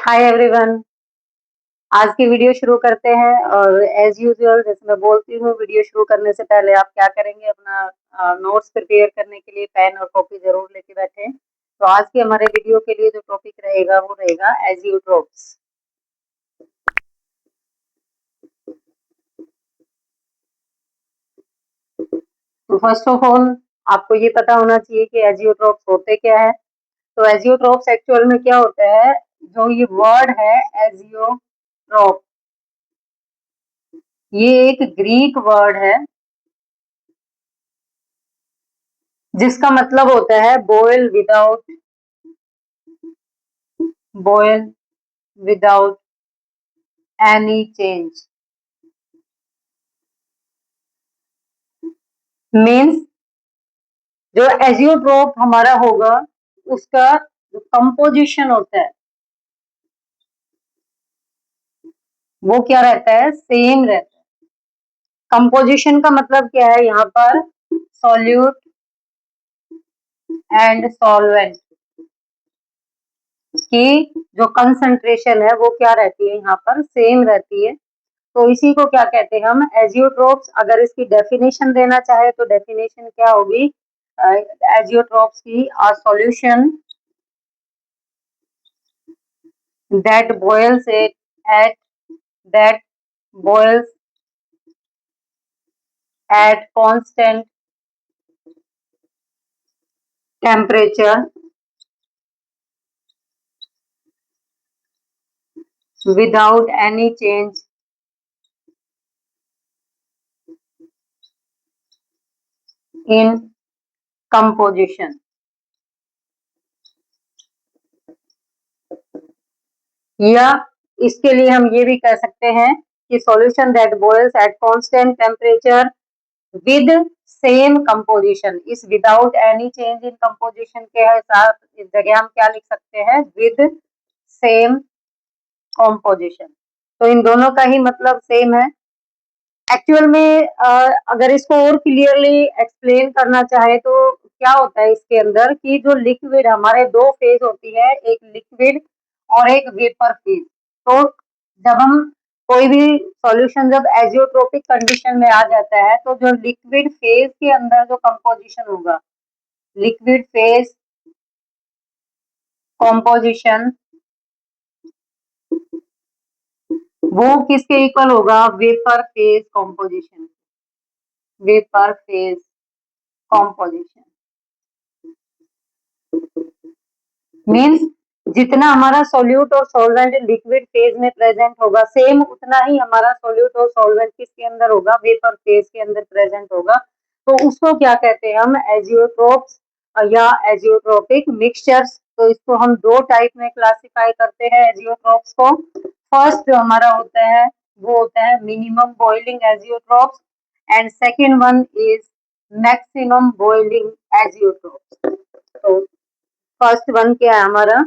Hi everyone. आज की video शुरू करते हैं और एज यूजुअल जैसे मैं बोलती हूँ वीडियो शुरू करने से पहले आप क्या करेंगे, अपना नोट्स प्रिपेयर करने के लिए पेन और कॉपी जरूर लेके बैठें। तो आज के हमारे वीडियो के लिए जो टॉपिक रहेगा वो रहेगा एजियोट्रोप्स। तो फर्स्ट ऑफ ऑल आपको ये पता होना चाहिए कि एजियोट्रोप्स होते क्या है। तो एजियोट्रोप्स एक्चुअल में क्या होता है, जो ये वर्ड है एजियोट्रोप, ये एक ग्रीक वर्ड है जिसका मतलब होता है boil without any change। Means जो एजियोट्रोप हमारा होगा उसका जो कंपोजिशन होता है वो क्या रहता है, सेम रहता है। कंपोजिशन का मतलब क्या है, यहाँ पर सॉल्यूट एंड सॉल्वेंट की जो कंसंट्रेशन है वो क्या रहती है, यहाँ पर सेम रहती है। तो इसी को क्या कहते हैं हम, एजियोट्रोप्स। अगर इसकी डेफिनेशन देना चाहे तो डेफिनेशन क्या होगी एजियोट्रोप्स की, आ solution that boils it at that boils at constant temperature without any change in composition। या इसके लिए हम ये भी कह सकते हैं कि solution that boils at constant temperature with same composition. इस without any change in composition के साथ इस जगह हम क्या लिख सकते हैं, विद सेम कंपोजिशन। तो इन दोनों का ही मतलब सेम है। एक्चुअल में अगर इसको और क्लियरली एक्सप्लेन करना चाहे तो क्या होता है इसके अंदर कि जो लिक्विड, हमारे दो फेज होती है, एक लिक्विड और एक वेपर फेज। तो जब हम कोई भी सॉल्यूशन जब एजियोट्रोपिक कंडीशन में आ जाता है तो जो लिक्विड फेज के अंदर जो कंपोजिशन होगा, लिक्विड फेज कॉम्पोजिशन, वो किसके इक्वल होगा, vapour phase composition. Vapour phase composition means जितना हमारा सोल्यूट और सॉल्वेंट लिक्विड फेज में प्रेजेंट होगा, सेम उतना ही हमारा सोल्यूट और सॉल्वेंट किसके अंदर होगा, वेपर फेज के अंदर प्रेजेंट होगा। तो उसको क्या कहते हैं हम, एजियोट्रोप्स या एजियोट्रोपिक मिक्सचर्स। तो इसको हम दो टाइप में क्लासिफाई करते हैं एजियोट्रोप्स को। फर्स्ट जो हमारा होता है वो होता है minimum boiling azeotropes and second one is maximum boiling azeotropes. तो फर्स्ट वन क्या है हमारा,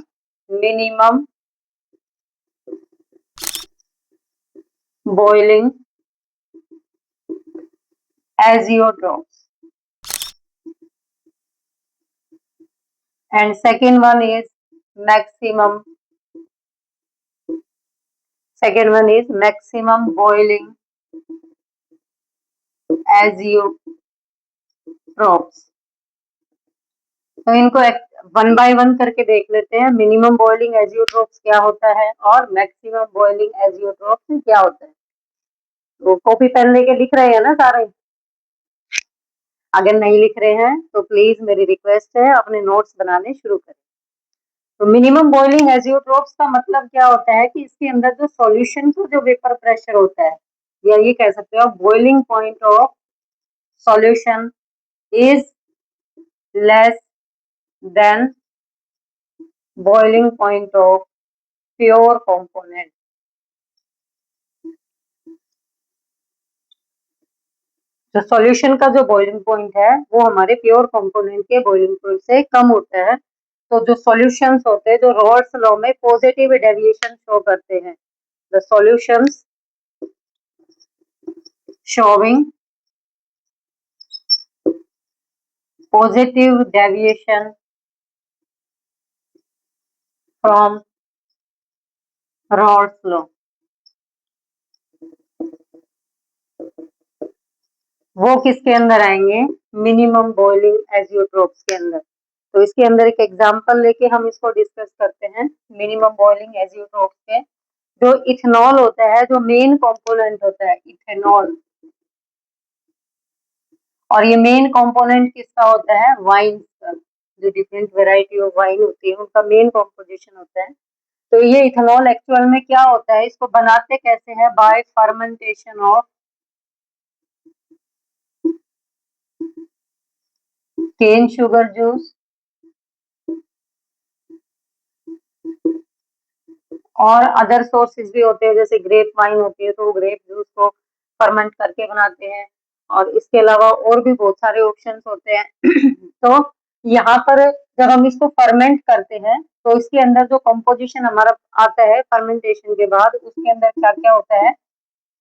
minimum boiling azeotropes and second one is maximum, second one is maximum boiling azeotropes. तो इनको वन बाय वन करके देख लेते हैं, मिनिमम बॉइलिंग एजियोट्रोप्स क्या होता है और मैक्सिमम बॉइलिंग एजियोट्रोप्स क्या होता है। तो कॉपी पेन लेके लिख रहे हैं ना सारे, अगर नहीं लिख रहे हैं तो प्लीज मेरी रिक्वेस्ट है अपने नोट्स बनाने शुरू करें। तो मिनिमम बॉइलिंग एजियोट्रोप्स का मतलब क्या होता है कि इसके अंदर जो सॉल्यूशन का जो वेपर प्रेशर होता है, या ये कह सकते हो boiling point of solution is less than boiling point of pure component. जो सॉल्यूशन का जो बॉइलिंग पॉइंट है वो हमारे प्योर कंपोनेंट के बॉइलिंग पॉइंट से कम होता है। तो जो सॉल्यूशंस होते हैं, जो रॉल्स लॉ में पॉजिटिव डेविएशन शो करते हैं, the solutions showing positive deviation from Rawls law, वो किसके अंदर आएंगे? मिनिमम बॉइलिंग एजियोट्रोप्स के अंदर। तो इसके अंदर एक एग्जांपल लेके हम इसको डिस्कस करते हैं। मिनिमम बॉइलिंग एजियोट्रोप्स के जो इथेनॉल होता है, जो मेन कंपोनेंट होता है इथेनॉल, और ये मेन कंपोनेंट किसका होता है? वाइन का। जो डिफरेंट वेराइटी ऑफ वाइन होती है उनका मेन कॉम्पोजिशन होता है। तो ये इथेनॉल एक्चुअल में क्या होता है, इसको बनाते कैसे हैं? By fermentation of cane sugar juice और अदर सोर्सेज भी होते हैं, जैसे ग्रेप वाइन होती है तो वो ग्रेप जूस को फर्मेंट करके बनाते हैं, और इसके अलावा और भी बहुत सारे ऑप्शंस होते हैं। तो यहाँ पर जब हम इसको फर्मेंट करते हैं तो इसके अंदर जो कंपोजिशन हमारा आता है फर्मेंटेशन के बाद, उसके अंदर क्या क्या होता है?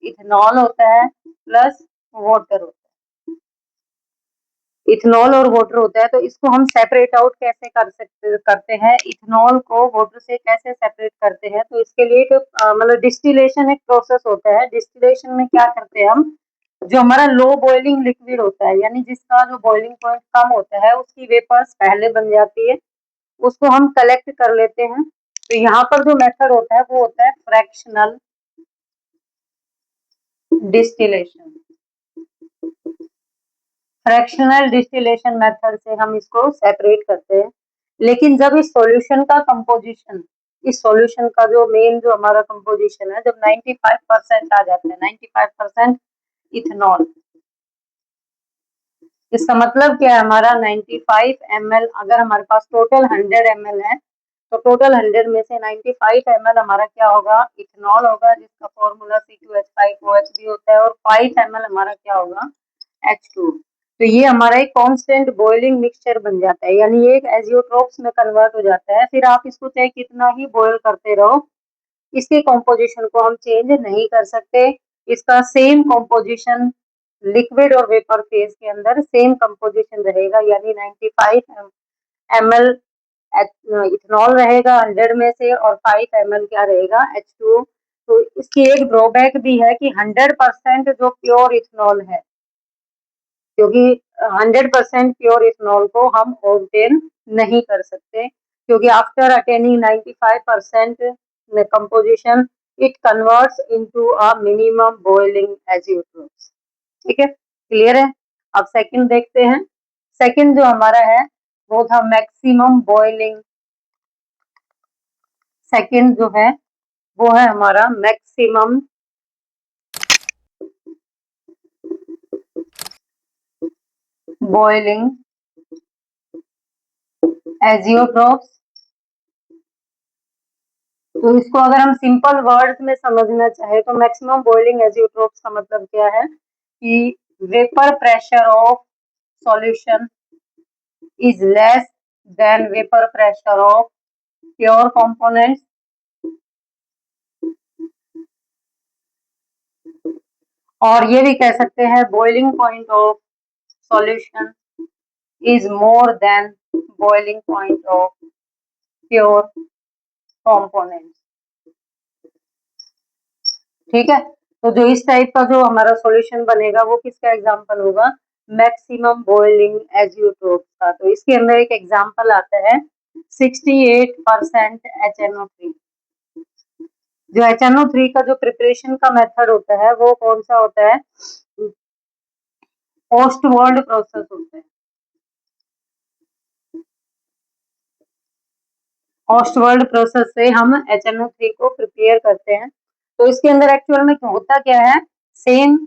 इथेनॉल होता है प्लस वाटर होता है। इथेनॉल और वाटर होता है, तो इसको हम सेपरेट आउट कैसे करते हैं? इथेनॉल को वाटर से कैसे सेपरेट करते हैं? तो इसके लिए एक मतलब डिस्टिलेशन एक प्रोसेस होता है। डिस्टिलेशन में क्या करते हैं हम? जो हमारा लो बॉइलिंग लिक्विड होता है, यानी जिसका जो बॉइलिंग पॉइंट कम होता है, उसकी वेपर्स पहले बन जाती है, उसको हम कलेक्ट कर लेते हैं। तो यहाँ पर जो मेथड होता है वो होता है fractional distillation. Fractional distillation method से हम इसको सेपरेट करते हैं। लेकिन जब इस सॉल्यूशन का कंपोजिशन, इस सॉल्यूशन का जो मेन जो हमारा कंपोजिशन है, जब 95% आ जाता है, 95% इथेनॉल, इसका मतलब क्या है? हमारा 95 ml, अगर हमारे पास टोटल 100 ml है तो टोटल 100 में से 95 ml हमारा क्या होगा? इथेनॉल होगा, जिसका फॉर्मूला C2H5OH भी होता है, और 5 ml हमारा क्या होगा? H2। तो ये हमारा एक कांस्टेंट बॉइलिंग मिक्सचर बन जाता है, यानी ये एक एजियोट्रोप्स में कन्वर्ट हो जाता है। फिर आप इसको चाहे कितना ही बॉयल करते रहो, इसके कॉम्पोजिशन को हम चेंज नहीं कर सकते। इसका सेम कॉम्पोजिशन लिक्विड और वेपर फेज के अंदर सेम कंपोजिशन रहेगा, यानी 95 ml इथेनॉल रहेगा 100 में से, और 5 ml क्या रहेगा? H2O। तो इसकी एक ड्रॉबैक भी है कि 100% जो प्योर इथेनॉल है, क्योंकि 100% प्योर इथेनॉल को हम ऑब्टेन नहीं कर सकते, क्योंकि after attaining 95% composition it converts into a minimum boiling azeotropes. ठीक है, क्लियर है? अब सेकंड देखते हैं। सेकंड जो हमारा है वो था मैक्सिमम बॉइलिंग। सेकंड जो है वो है हमारा मैक्सिमम बॉइलिंग एजियोट्रोप्स। तो इसको अगर हम सिंपल वर्ड्स में समझना चाहे तो मैक्सिमम बॉइलिंग एजियोट्रोप्स का मतलब क्या है कि vapour pressure of solution is less than vapour pressure of pure components, और ये भी कह सकते हैं boiling point of solution is more than boiling point of pure components. ठीक है, तो जो इस टाइप का जो हमारा सॉल्यूशन बनेगा वो किसका एग्जांपल होगा? मैक्सिमम बॉइलिंग एजियोट्रोप्स का। तो इसके अंदर एक एग्जांपल आता है 68% HNO3। जो HNO3 का जो प्रिपरेशन का मेथड होता है वो कौन सा होता है? पोस्टवर्ल्ड प्रोसेस होता है। पोस्टवर्ल्ड प्रोसेस से हम HNO3 को प्रिपेयर करते हैं। तो इसके अंदर एक्चुअल में होता क्या है? सेम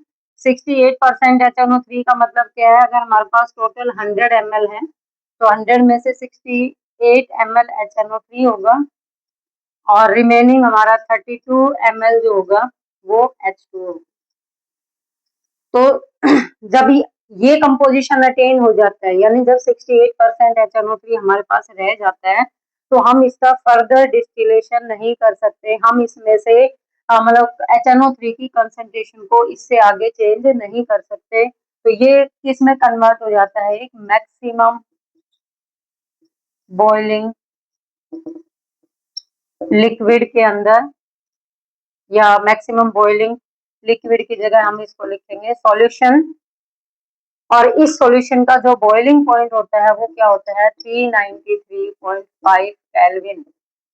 68% HNO3 का मतलब क्या है? अगर हमारे पास टोटल 100 ml है तो 100 में से 68 ml HNO3 होगा, और रिमेनिंग हमारा 32 ml जो होगा वो H2O। तो जब ये कंपोजिशन अटेन हो जाता है, यानी जब 68% HNO3 हमारे पास रह जाता है, तो हम इसका फर्दर डिस्टिलेशन नहीं कर सकते। हम इसमें से मतलब HNO3 की कंसंट्रेशन को इससे आगे चेंज नहीं कर सकते। तो ये किस में कन्वर्ट हो जाता है? एक मैक्सिमम बॉइलिंग लिक्विड के अंदर या मैक्सिमम बॉइलिंग लिक्विड की जगह हम इसको लिखेंगे सॉल्यूशन। और इस सॉल्यूशन का जो बॉइलिंग पॉइंट होता है वो क्या होता है 393.5 केल्विन।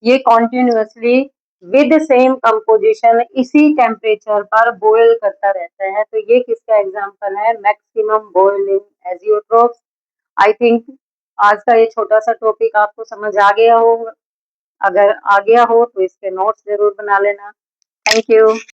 ये कॉन्टिन्यूसली विद सेम कंपोजिशन इसी टेम्परेचर पर बॉयल करता रहता है। तो ये किसका एग्जांपल है, maximum boiling azeotropes. I think आज का ये छोटा सा टॉपिक आपको समझ आ गया होगा। अगर आ गया हो तो इसके नोट्स जरूर बना लेना। Thank you.